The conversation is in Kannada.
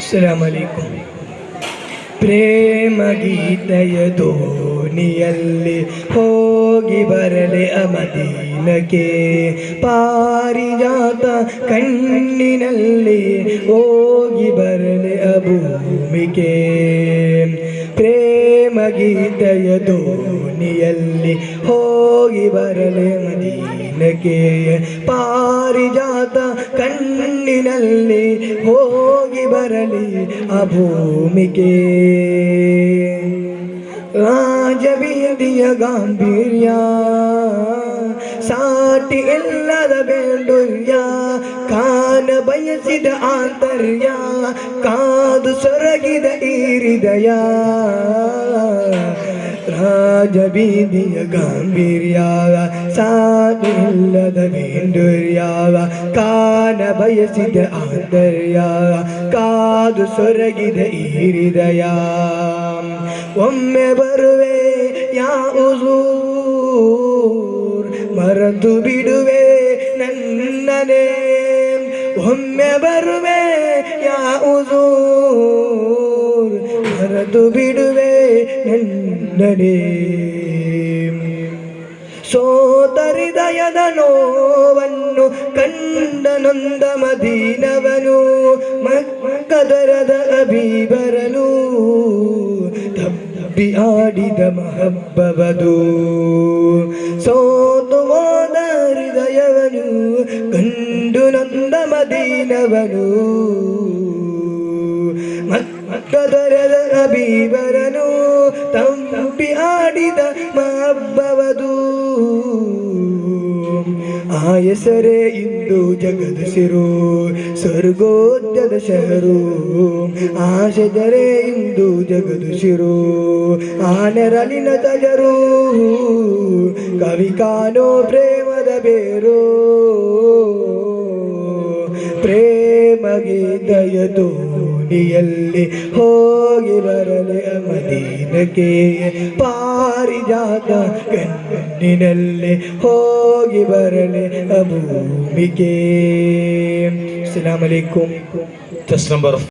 ಅಸ್ಸಲಾಮು ಅಲೈಕುಂ. ಪ್ರೇಮ ಗೀತೆಯ ದೋಣಿಯಲ್ಲಿ ಹೋಗಿ ಬರಲೆ ಮದೀನಕ್ಕೆ, ಪಾರಿಜಾತ ಕಣ್ಣಿನಲ್ಲಿ ಹೋಗಿ ಬರಲೆ ಭೂಮಿಗೆ. ಪ್ರೇಮ ಗೀತೆಯ ದೋಣಿಯಲ್ಲಿ ಹೋಗಿ ಬರಲೆ ಮದೀನಕ್ಕೆ, ಪಾರಿಜಾತ ಕಣ್ಣಿನಲ್ಲಿ ಹೋಗಿ ಬರಲಿ ಭೂಮಿಗೆ. ರಾಜಬೀದಿಯ ಗಾಂಭೀರ್ಯ ಸಾಟಿ ಇಲ್ಲದ ಬೇಂಡುರ್ಯ, ಕಾನ ಬಯಸಿದ ಆಂತರ್ಯ ಕಾದು ಸೊರಗಿದ ಈ ಹೃದಯ. ರಾಜಬೀದಿಯ ಗಾಂಭೀರ್ಯ ಸಾಟಿ ಇಲ್ಲದ ಬೇಂಡುರ್ಯ, ಕಾನ ಬಯಸಿದ ಆಂತರ್ಯ ಕಾದು ಸೊರಗಿದ ಈ ಹೃದಯ. ಒಮ್ಮೆ ಬರುವೆ ಯಾ ಹುಜೂರ್, ಮರೆತು ಬಿಡುವೆ ನನ್ನನೇ. ಒಮ್ಮೆ ಬರುವೆ ಯಾ ಹುಜೂರ್, ಮರೆತು ಬಿಡುವೆ ನನ್ನನೇ. ಸೋದರಿದಯದ ನೋವನ್ನು ಕಂಡ ನೊಂದ ಮದೀನವನು, ಮಕ್ಕದರದ ಅಬೀಬರನು ತಬ್ಬಿ ಆಡಿದ ಮಹಬ್ಬವದು. ಸೋತು ಹೋದ ಹೃದಯವನು ಕಂಡು ನೊಂದ ಮದೀನವನು, ಮಕ್ಕದರದ ಅಬೀಬರನು ತಬ್ಬಿ ಆಡಿದ ಮಹಬ್ಬವದು. ಆ ಹೆಸರೇ ಇಂದು ಜಗದ ಸಿರು, ಸ್ವರ್ಗೋದ್ಯದ ಶಹರು. ಆ ಶಜರೇ ಇಂದು ಜಗದ ಶಿರು, ಆ ನೆರಳಿನ ತಜರು. ಕವಿ ಕಾಣೋ ಪ್ರೇಮದ ಬೇರು, ಪ್ರೇಮ ಗೀತೆಯ ದೋಣಿಯಲ್ಲಿ ಹೋಗಿ ಬರಲೆ ಮದೀನಕ್ಕೆ, ಪಾರಿಜಾತ ಕಣ್ಣಿನಲ್ಲಿ ಹೋಗಿ ಬರಲೆ ಭೂಮಿಗೆ. ಅಸ್ಸಲಾಮು ಅಲೈಕುಂ. Test number